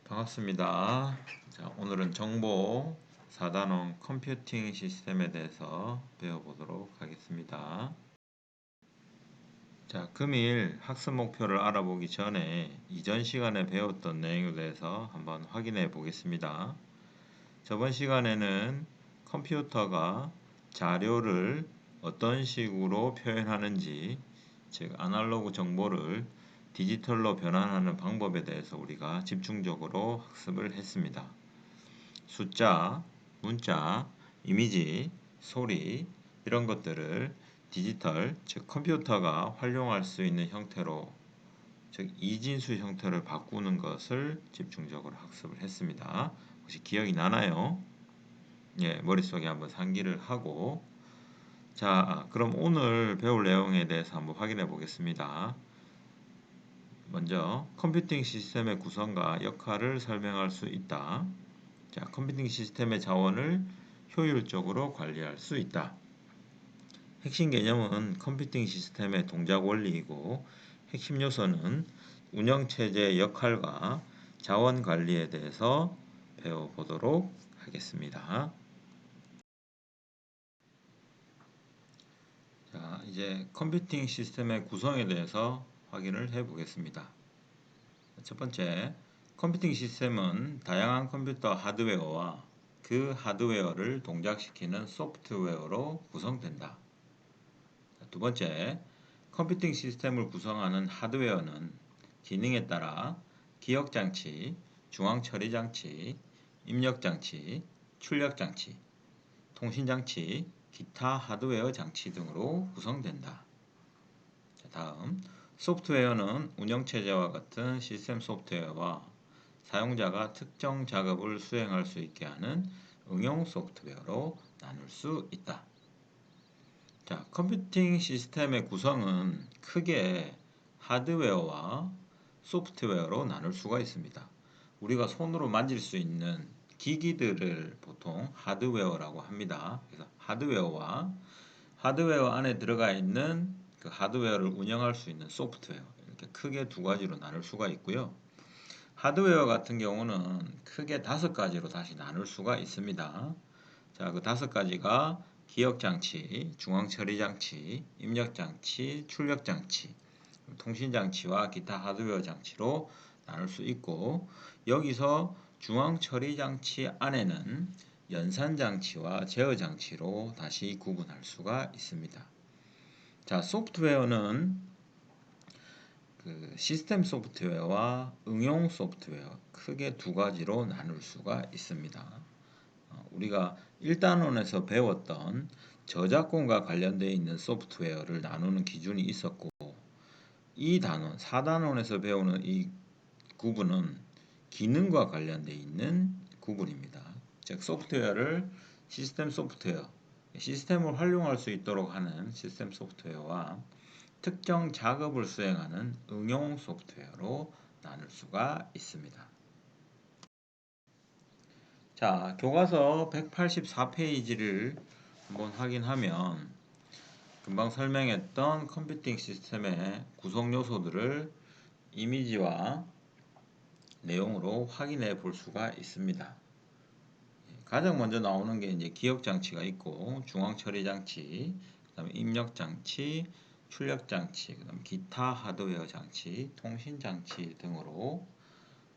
반갑습니다. 자, 오늘은 정보 4단원 컴퓨팅 시스템에 대해서 배워보도록 하겠습니다. 자, 금일 학습 목표를 알아보기 전에 이전 시간에 배웠던 내용에 대해서 한번 확인해 보겠습니다. 저번 시간에는 컴퓨터가 자료를 어떤 식으로 표현하는지, 즉 아날로그 정보를 디지털로 변환하는 방법에 대해서 우리가 집중적으로 학습을 했습니다. 숫자, 문자, 이미지, 소리 이런 것들을 디지털, 즉 컴퓨터가 활용할 수 있는 형태로, 즉 이진수 형태를 바꾸는 것을 집중적으로 학습을 했습니다. 혹시 기억이 나나요? 예, 머릿속에 한번 상기를 하고, 자, 그럼 오늘 배울 내용에 대해서 한번 확인해 보겠습니다. 먼저 컴퓨팅 시스템의 구성과 역할을 설명할 수 있다. 자, 컴퓨팅 시스템의 자원을 효율적으로 관리할 수 있다. 핵심 개념은 컴퓨팅 시스템의 동작 원리이고, 핵심 요소는 운영체제의 역할과 자원 관리에 대해서 배워보도록 하겠습니다. 자, 이제 컴퓨팅 시스템의 구성에 대해서 확인을 해 보겠습니다. 첫 번째, 컴퓨팅 시스템은 다양한 컴퓨터 하드웨어와 그 하드웨어를 동작시키는 소프트웨어로 구성된다. 두 번째, 컴퓨팅 시스템을 구성하는 하드웨어는 기능에 따라 기억장치, 중앙처리장치, 입력장치, 출력장치, 통신장치, 기타 하드웨어 장치 등으로 구성된다. 다음, 소프트웨어는 운영체제와 같은 시스템 소프트웨어와 사용자가 특정 작업을 수행할 수 있게 하는 응용 소프트웨어로 나눌 수 있다. 자, 컴퓨팅 시스템의 구성은 크게 하드웨어와 소프트웨어로 나눌 수가 있습니다. 우리가 손으로 만질 수 있는 기기들을 보통 하드웨어라고 합니다. 그래서 하드웨어 안에 들어가 있는 그 하드웨어를 운영할 수 있는 소프트웨어, 이렇게 크게 두 가지로 나눌 수가 있고요. 하드웨어 같은 경우는 크게 5가지로 다시 나눌 수가 있습니다. 자, 그 5가지가 기억장치, 중앙처리장치, 입력장치, 출력장치, 통신장치와 기타 하드웨어 장치로 나눌 수 있고, 여기서 중앙처리장치 안에는 연산장치와 제어장치로 다시 구분할 수가 있습니다. 자, 소프트웨어는 그 시스템 소프트웨어와 응용 소프트웨어 크게 2가지로 나눌 수가 있습니다. 우리가 1단원에서 배웠던 저작권과 관련되어 있는 소프트웨어를 나누는 기준이 있었고, 이 단원 4단원에서 배우는 이 구분은 기능과 관련되어 있는 구분입니다. 즉 소프트웨어를 시스템 소프트웨어, 시스템을 활용할 수 있도록 하는 시스템 소프트웨어와 특정 작업을 수행하는 응용 소프트웨어로 나눌 수가 있습니다. 자, 교과서 184페이지를 한번 확인하면 금방 설명했던 컴퓨팅 시스템의 구성 요소들을 이미지와 내용으로 확인해 볼 수가 있습니다. 가장 먼저 나오는 게 이제 기억 장치가 있고, 중앙 처리 장치, 그다음에 입력 장치, 출력 장치, 그다음 기타 하드웨어 장치, 통신 장치 등으로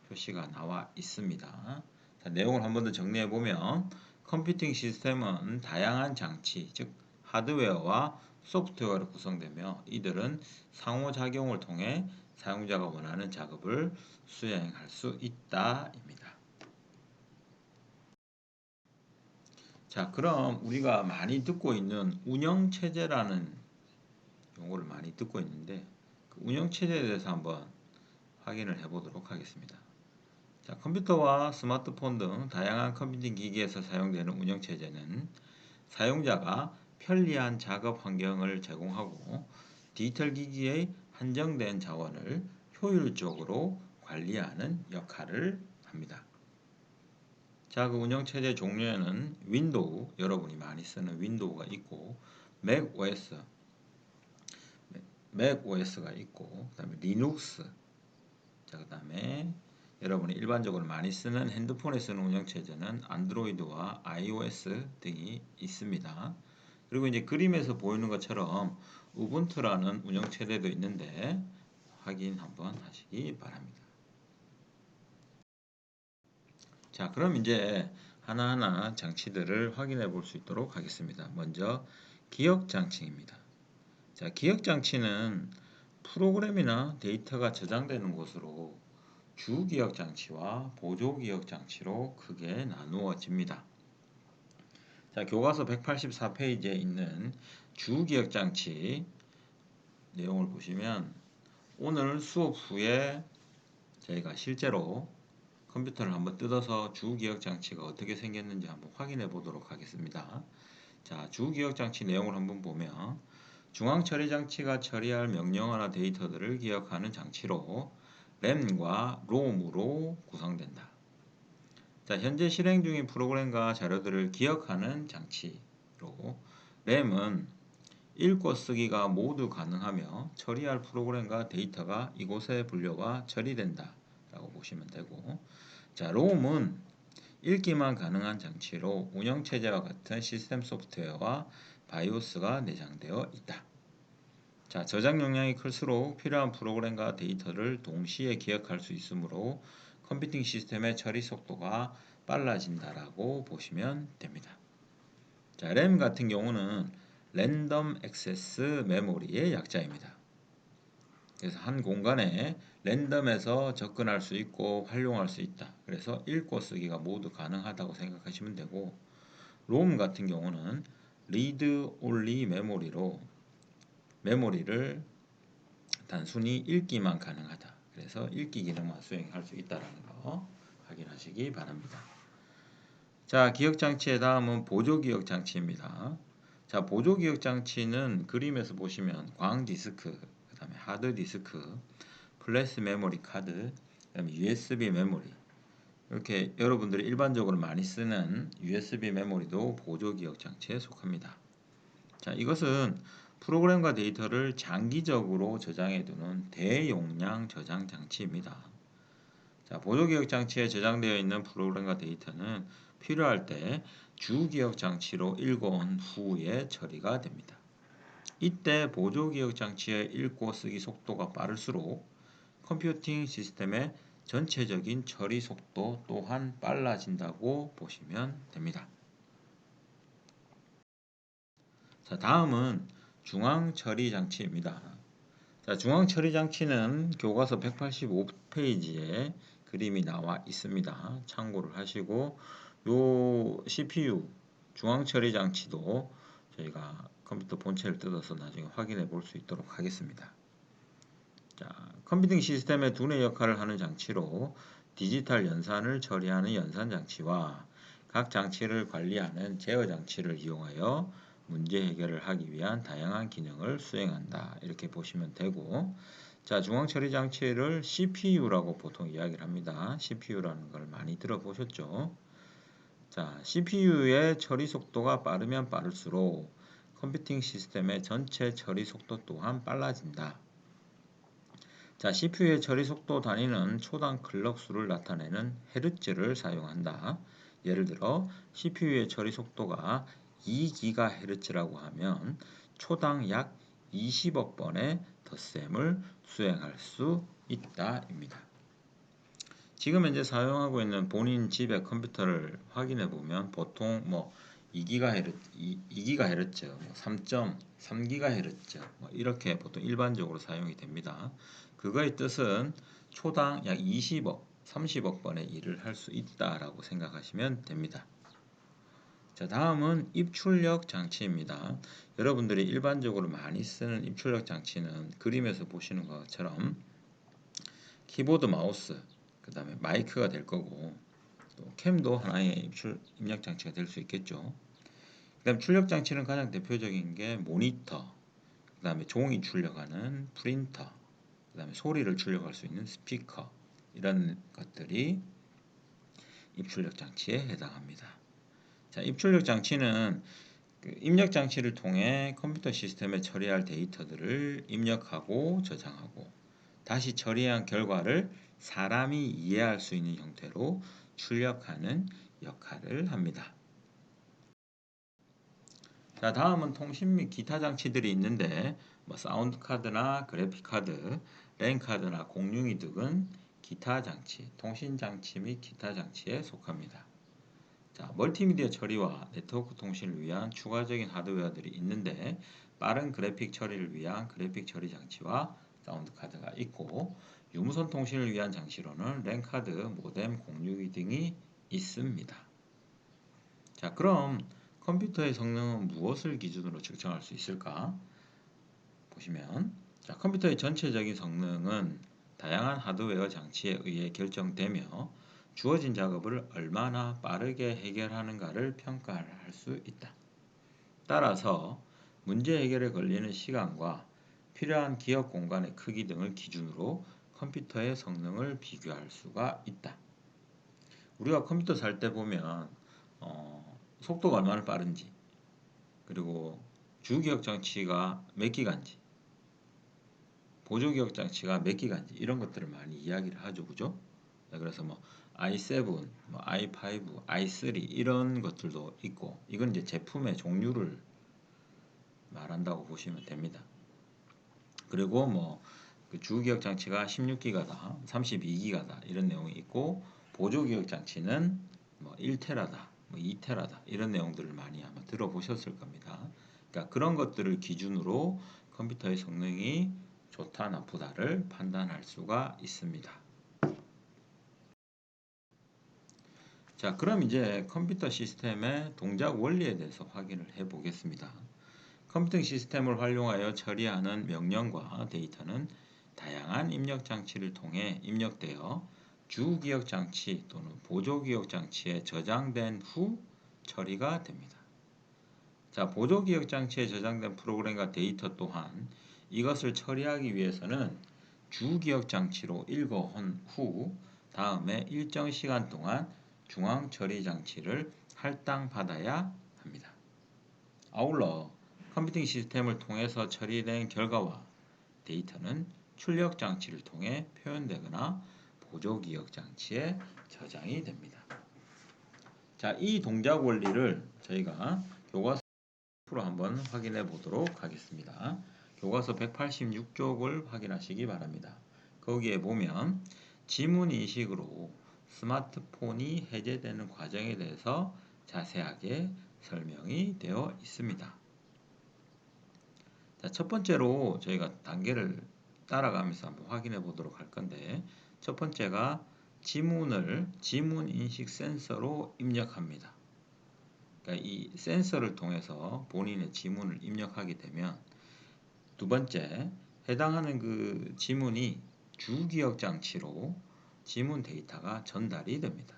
표시가 나와 있습니다. 자, 내용을 한 번 더 정리해 보면 컴퓨팅 시스템은 다양한 장치, 즉 하드웨어와 소프트웨어로 구성되며 이들은 상호작용을 통해 사용자가 원하는 작업을 수행할 수 있다입니다. 자, 그럼 우리가 많이 듣고 있는 운영체제라는 용어를 많이 듣고 있는데, 그 운영체제에 대해서 한번 확인을 해보도록 하겠습니다. 자, 컴퓨터와 스마트폰 등 다양한 컴퓨팅 기기에서 사용되는 운영체제는 사용자가 편리한 작업 환경을 제공하고 디지털 기기의 한정된 자원을 효율적으로 관리하는 역할을 합니다. 자, 그 운영체제 종류에는 윈도우, 여러분이 많이 쓰는 윈도우가 있고, 맥 OS가 있고, 그 다음에 리눅스, 자, 그 다음에 여러분이 일반적으로 많이 쓰는 핸드폰에 쓰는 운영체제는 안드로이드와 iOS 등이 있습니다. 그리고 이제 그림에서 보이는 것처럼 우분투라는 운영체제도 있는데 확인 한번 하시기 바랍니다. 자, 그럼 이제 하나하나 장치들을 확인해 볼 수 있도록 하겠습니다. 먼저 기억장치입니다. 자, 기억장치는 프로그램이나 데이터가 저장되는 곳으로 주기억장치와 보조기억장치로 크게 나누어집니다. 자, 교과서 184페이지에 있는 주기억장치 내용을 보시면 오늘 수업 후에 저희가 실제로 컴퓨터를 한번 뜯어서 주기억장치가 어떻게 생겼는지 한번 확인해 보도록 하겠습니다. 자, 주기억장치 내용을 한번 보면 중앙처리장치가 처리할 명령어나 데이터들을 기억하는 장치로 램과 롬으로 구성된다. 자, 현재 실행 중인 프로그램과 자료들을 기억하는 장치로 램은 읽고 쓰기가 모두 가능하며 처리할 프로그램과 데이터가 이곳에 불려와 처리된다 라고 보시면 되고, 자, 롬은 읽기만 가능한 장치로 운영체제와 같은 시스템 소프트웨어와 바이오스가 내장되어 있다. 자, 저장 용량이 클수록 필요한 프로그램과 데이터를 동시에 기억할 수 있으므로 컴퓨팅 시스템의 처리 속도가 빨라진다라고 보시면 됩니다. 자, 램 같은 경우는 랜덤 액세스 메모리의 약자입니다. 그래서 한 공간에 랜덤에서 접근할 수 있고 활용할 수 있다. 그래서 읽고 쓰기가 모두 가능하다고 생각하시면 되고, 롬 같은 경우는 리드 올리 메모리를 단순히 읽기만 가능하다. 그래서 읽기 기능만 수행할 수 있다는 거 확인하시기 바랍니다. 자, 기억장치의 다음은 보조기억장치입니다. 자, 보조기억장치는 그림에서 보시면 광디스크, 그 다음에 하드디스크, 플래시 메모리 카드, 그 다음에 USB 메모리, 이렇게 여러분들이 일반적으로 많이 쓰는 USB 메모리도 보조기억장치에 속합니다. 자, 이것은 프로그램과 데이터를 장기적으로 저장해두는 대용량 저장 장치입니다. 자, 보조기억 장치에 저장되어 있는 프로그램과 데이터는 필요할 때 주기억 장치로 읽어온 후에 처리가 됩니다. 이때 보조기억 장치의 읽고 쓰기 속도가 빠를수록 컴퓨팅 시스템의 전체적인 처리 속도 또한 빨라진다고 보시면 됩니다. 자, 다음은 중앙처리장치입니다. 자, 중앙처리장치는 교과서 185페이지에 그림이 나와 있습니다. 참고를 하시고, 요 CPU 중앙처리장치도 저희가 컴퓨터 본체를 뜯어서 나중에 확인해 볼 수 있도록 하겠습니다. 자, 컴퓨팅 시스템의 두뇌 역할을 하는 장치로 디지털 연산을 처리하는 연산장치와 각 장치를 관리하는 제어장치를 이용하여 문제 해결을 하기 위한 다양한 기능을 수행한다. 이렇게 보시면 되고, 자, 중앙처리장치를 CPU라고 보통 이야기를 합니다. CPU라는 걸 많이 들어보셨죠? 자, CPU의 처리 속도가 빠르면 빠를수록 컴퓨팅 시스템의 전체 처리 속도 또한 빨라진다. 자, CPU의 처리 속도 단위는 초당 클럭 수를 나타내는 헤르츠를 사용한다. 예를 들어 CPU의 처리 속도가 2GHz라고 하면 초당 약 20억 번의 덧셈을 수행할 수 있다입니다. 지금 현재 사용하고 있는 본인 집의 컴퓨터를 확인해 보면 보통 2GHz, 3.3GHz 이렇게 보통 일반적으로 사용이 됩니다. 그거의 뜻은 초당 약 20억, 30억 번의 일을 할 수 있다라고 생각하시면 됩니다. 자, 다음은 입출력 장치입니다. 여러분들이 일반적으로 많이 쓰는 입출력 장치는 그림에서 보시는 것처럼 키보드, 마우스, 그 다음에 마이크가 될 거고, 또 캠도 하나의 입력 장치가 될 수 있겠죠. 그 다음 출력 장치는 가장 대표적인 게 모니터, 그 다음에 종이 출력하는 프린터, 그 다음에 소리를 출력할 수 있는 스피커, 이런 것들이 입출력 장치에 해당합니다. 자, 입출력 장치는 입력 장치를 통해 컴퓨터 시스템에 처리할 데이터들을 입력하고 저장하고, 다시 처리한 결과를 사람이 이해할 수 있는 형태로 출력하는 역할을 합니다. 자, 다음은 통신 및 기타 장치들이 있는데 사운드 카드나 그래픽 카드, 랜 카드나 공룡이 등은 기타 장치, 통신 장치 및 기타 장치에 속합니다. 자, 멀티미디어 처리와 네트워크 통신을 위한 추가적인 하드웨어들이 있는데 빠른 그래픽 처리를 위한 그래픽 처리 장치와 사운드 카드가 있고 유무선 통신을 위한 장치로는 랜 카드, 모뎀, 공유기 등이 있습니다. 자, 그럼 컴퓨터의 성능은 무엇을 기준으로 측정할 수 있을까? 보시면 자, 컴퓨터의 전체적인 성능은 다양한 하드웨어 장치에 의해 결정되며 주어진 작업을 얼마나 빠르게 해결하는가를 평가할 수 있다. 따라서 문제 해결에 걸리는 시간과 필요한 기억 공간의 크기 등을 기준으로 컴퓨터의 성능을 비교할 수가 있다. 우리가 컴퓨터 살 때 보면 속도가 얼마나 빠른지, 그리고 주기억 장치가 몇 기가인지, 보조기억 장치가 몇 기가인지 이런 것들을 많이 이야기를 하죠, 그죠? 네, 그래서 i7, i5, i3 이런 것들도 있고 이건 이제 제품의 종류를 말한다고 보시면 됩니다. 그리고 그 주기억 장치가 16기가다, 32기가다 이런 내용이 있고 보조기억 장치는 1테라다, 2테라다 이런 내용들을 많이 아마 들어보셨을 겁니다. 그러니까 그런 것들을 기준으로 컴퓨터의 성능이 좋다 나쁘다를 판단할 수가 있습니다. 자, 그럼 이제 컴퓨터 시스템의 동작 원리에 대해서 확인을 해 보겠습니다. 컴퓨팅 시스템을 활용하여 처리하는 명령과 데이터는 다양한 입력 장치를 통해 입력되어 주기억 장치 또는 보조기억 장치에 저장된 후 처리가 됩니다. 자, 보조기억 장치에 저장된 프로그램과 데이터 또한 이것을 처리하기 위해서는 주기억 장치로 읽어온 후 다음에 일정 시간 동안 중앙 처리 장치를 할당받아야 합니다. 아울러 컴퓨팅 시스템을 통해서 처리된 결과와 데이터는 출력 장치를 통해 표현되거나 보조기억 장치에 저장이 됩니다. 자, 이 동작 원리를 저희가 교과서로 한번 확인해 보도록 하겠습니다. 교과서 186쪽을 확인하시기 바랍니다. 거기에 보면 지문 인식으로 스마트폰이 해제되는 과정에 대해서 자세하게 설명이 되어 있습니다. 자, 첫 번째로 저희가 단계를 따라가면서 한번 확인해 보도록 할 건데 첫 번째가 지문 인식 센서로 입력합니다. 그러니까 이 센서를 통해서 본인의 지문을 입력하게 되면 두 번째, 해당하는 그 지문이 주기억 장치로 지문 데이터가 전달이 됩니다.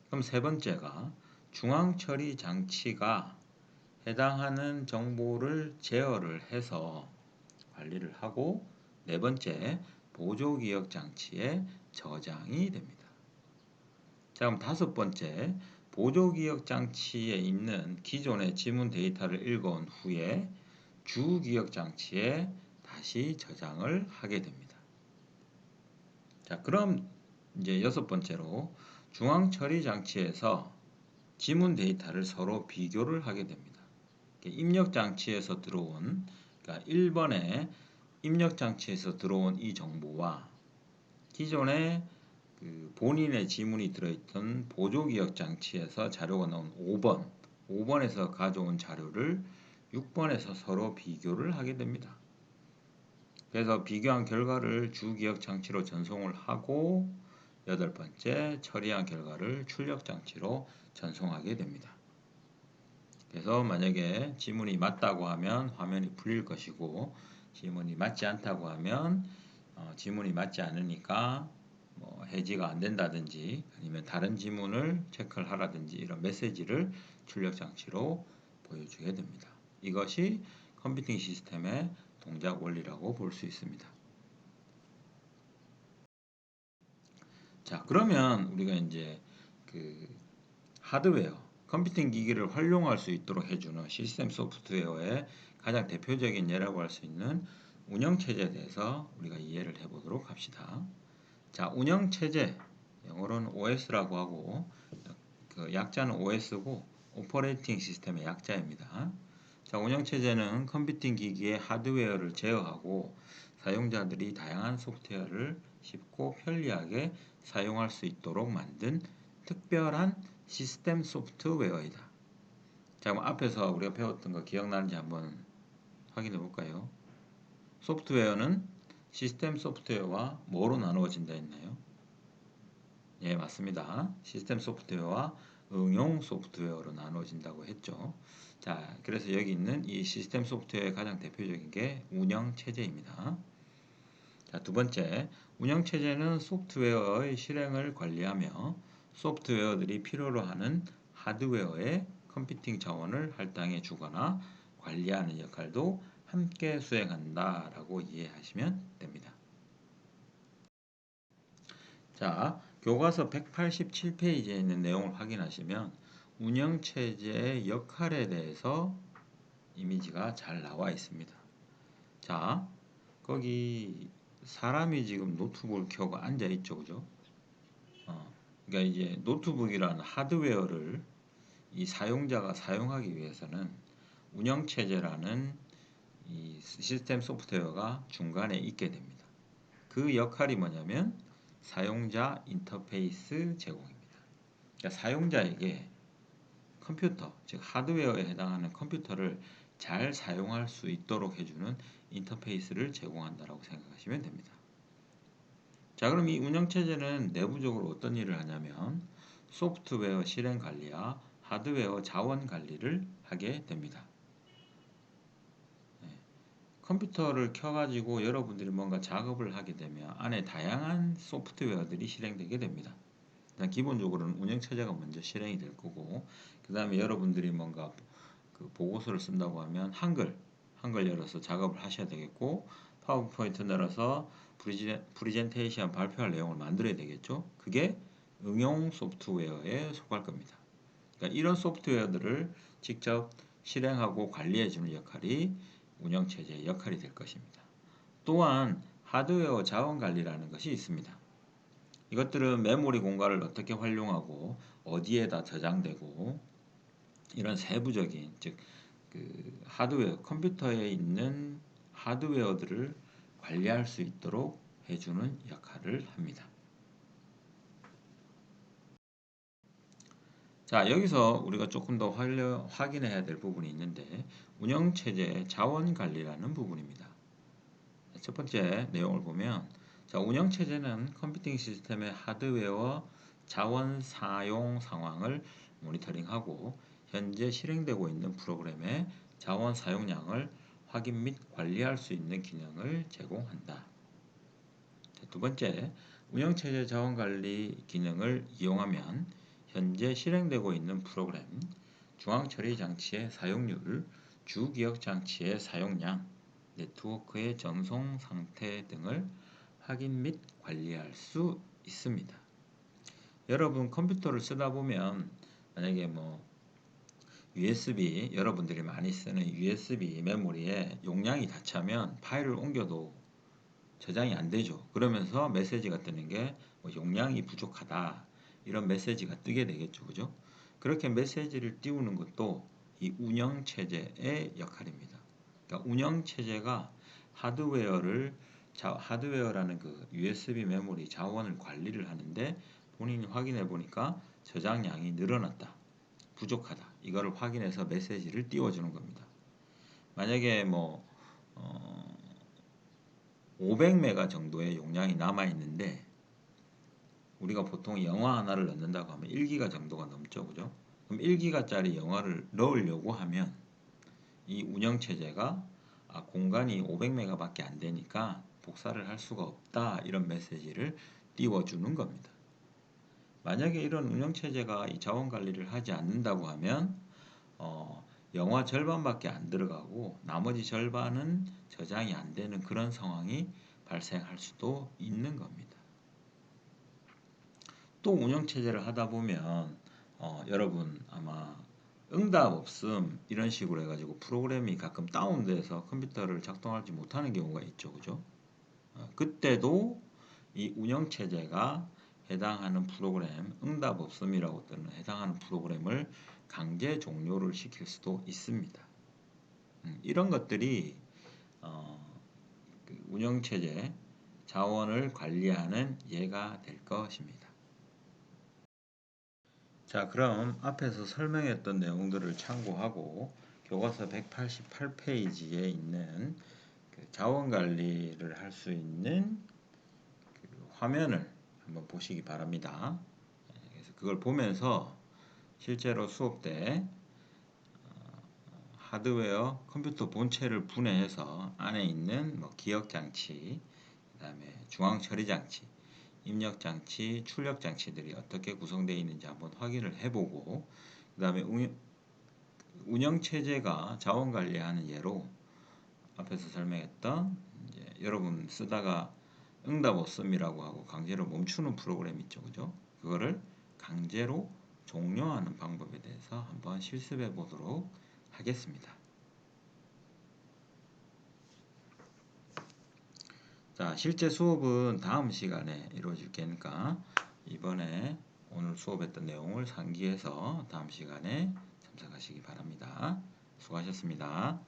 그럼 세 번째가 중앙 처리 장치가 해당하는 정보를 제어를 해서 관리를 하고 네 번째, 보조기억 장치에 저장이 됩니다. 자, 그럼 다섯 번째, 보조기억 장치에 있는 기존의 지문 데이터를 읽어온 후에 주기억 장치에 다시 저장을 하게 됩니다. 자, 그럼 이제 여섯 번째로 중앙 처리 장치에서 지문 데이터를 서로 비교를 하게 됩니다. 입력 장치에서 들어온, 그러니까 1번의 입력 장치에서 들어온 이 정보와 기존의 그 본인의 지문이 들어있던 보조기억 장치에서 자료가 나온 5번에서 가져온 자료를 6번에서 서로 비교를 하게 됩니다. 그래서 비교한 결과를 주기억 장치로 전송을 하고 여덟 번째, 처리한 결과를 출력 장치로 전송하게 됩니다. 그래서 만약에 지문이 맞다고 하면 화면이 풀릴 것이고 지문이 맞지 않다고 하면 지문이 맞지 않으니까 해지가 안 된다든지 아니면 다른 지문을 체크를 하라든지 이런 메시지를 출력 장치로 보여주게 됩니다. 이것이 컴퓨팅 시스템의 동작 원리라고 볼 수 있습니다. 자, 그러면 우리가 이제 그 하드웨어, 컴퓨팅 기기를 활용할 수 있도록 해주는 시스템 소프트웨어의 가장 대표적인 예라고 할 수 있는 운영체제에 대해서 우리가 이해를 해보도록 합시다. 자, 운영체제, 영어로는 OS라고 하고 그 약자는 OS고 오퍼레이팅 시스템의 약자입니다. 자, 운영체제는 컴퓨팅 기기의 하드웨어를 제어하고 사용자들이 다양한 소프트웨어를 쉽고 편리하게 사용할 수 있도록 만든 특별한 시스템 소프트웨어이다. 자, 그럼 앞에서 우리가 배웠던 거 기억나는지 한번 확인해 볼까요? 소프트웨어는 시스템 소프트웨어와 뭐로 나누어진다 했나요? 예, 맞습니다. 시스템 소프트웨어와 응용 소프트웨어로 나누어진다고 했죠. 자, 그래서 여기 있는 이 시스템 소프트웨어의 가장 대표적인 게 운영체제입니다. 자, 두 번째, 운영체제는 소프트웨어의 실행을 관리하며 소프트웨어들이 필요로 하는 하드웨어의 컴퓨팅 자원을 할당해 주거나 관리하는 역할도 함께 수행한다라고 이해하시면 됩니다. 자, 교과서 187페이지에 있는 내용을 확인하시면 운영체제의 역할에 대해서 이미지가 잘 나와 있습니다. 자, 거기 사람이 지금 노트북을 켜고 앉아 있죠, 그죠? 그러니까 이제 노트북이라는 하드웨어를 이 사용자가 사용하기 위해서는 운영체제라는 이 시스템 소프트웨어가 중간에 있게 됩니다. 그 역할이 뭐냐면 사용자 인터페이스 제공입니다. 그러니까 사용자에게 컴퓨터, 즉 하드웨어에 해당하는 컴퓨터를 잘 사용할 수 있도록 해주는 인터페이스를 제공한다라고 생각하시면 됩니다. 자, 그럼 이 운영체제는 내부적으로 어떤 일을 하냐면 소프트웨어 실행 관리와 하드웨어 자원 관리를 하게 됩니다. 컴퓨터를 켜가지고 여러분들이 뭔가 작업을 하게 되면 안에 다양한 소프트웨어들이 실행되게 됩니다. 일단 기본적으로는 운영체제가 먼저 실행이 될 거고, 그 다음에 여러분들이 뭔가 그 보고서를 쓴다고 하면 한글 열어서 작업을 하셔야 되겠고, 파워포인트 열어서 프리젠테이션 발표할 내용을 만들어야 되겠죠. 그게 응용 소프트웨어에 속할 겁니다. 그러니까 이런 소프트웨어들을 직접 실행하고 관리해주는 역할이 운영체제의 역할이 될 것입니다. 또한 하드웨어 자원 관리라는 것이 있습니다. 이것들은 메모리 공간을 어떻게 활용하고 어디에다 저장되고 이런 세부적인 즉 그 하드웨어 컴퓨터에 있는 하드웨어들을 관리할 수 있도록 해주는 역할을 합니다. 자, 여기서 우리가 조금 더 확인해야 될 부분이 있는데 운영체제 자원관리라는 부분입니다. 첫 번째 내용을 보면 자, 운영체제는 컴퓨팅 시스템의 하드웨어 자원 사용 상황을 모니터링하고 현재 실행되고 있는 프로그램의 자원 사용량을 확인 및 관리할 수 있는 기능을 제공한다. 자, 두 번째, 운영체제 자원관리 기능을 이용하면 현재 실행되고 있는 프로그램, 중앙처리 장치의 사용률, 주기억 장치의 사용량, 네트워크의 전송 상태 등을 확인 및 관리할 수 있습니다. 여러분 컴퓨터를 쓰다 보면 만약에 뭐 USB 여러분들이 많이 쓰는 USB 메모리에 용량이 다 차면 파일을 옮겨도 저장이 안 되죠. 그러면서 메시지가 뜨는 게 뭐 용량이 부족하다 이런 메시지가 뜨게 되겠죠, 그죠? 그렇게 메시지를 띄우는 것도 이 운영 체제의 역할입니다. 그러니까 운영 체제가 하드웨어라는 그 USB 메모리 자원을 관리를 하는데 본인이 확인해 보니까 저장량이 늘어났다, 부족하다 이거를 확인해서 메시지를 띄워주는 겁니다. 만약에 뭐 500메가 정도의 용량이 남아 있는데 우리가 보통 영화 하나를 넣는다고 하면 1기가 정도가 넘죠, 그죠? 그럼 1기가짜리 영화를 넣으려고 하면 이 운영체제가 공간이 500메가밖에 안 되니까 복사를 할 수가 없다 이런 메시지를 띄워주는 겁니다. 만약에 이런 운영체제가 이 자원관리를 하지 않는다고 하면 영화 절반밖에 안 들어가고 나머지 절반은 저장이 안 되는 그런 상황이 발생할 수도 있는 겁니다. 또 운영체제를 하다 보면 여러분 아마 응답 없음 이런 식으로 해가지고 프로그램이 가끔 다운돼서 컴퓨터를 작동하지 못하는 경우가 있죠. 그죠? 그때도 이 운영체제가 해당하는 프로그램, 응답 없음이라고 뜨는 해당하는 프로그램을 강제 종료를 시킬 수도 있습니다. 이런 것들이 그 운영체제 자원을 관리하는 예가 될 것입니다. 자, 그럼 앞에서 설명했던 내용들을 참고하고 교과서 188페이지에 있는 그 자원 관리를 할 수 있는 그 화면을 한번 보시기 바랍니다. 그래서 그걸 보면서 실제로 수업 때 하드웨어 컴퓨터 본체를 분해해서 안에 있는 뭐 기억 장치, 그다음에 중앙 처리 장치, 입력 장치, 출력 장치들이 어떻게 구성되어 있는지 한번 확인을 해보고, 그다음에 운영 체제가 자원 관리하는 예로 앞에서 설명했던 이제 여러분 쓰다가 응답 없음이라고 하고 강제로 멈추는 프로그램 있죠, 그죠? 그거를 강제로 종료하는 방법에 대해서 한번 실습해 보도록 하겠습니다. 자, 실제 수업은 다음 시간에 이루어질 테니까 이번에 오늘 수업했던 내용을 상기해서 다음 시간에 참석하시기 바랍니다. 수고하셨습니다.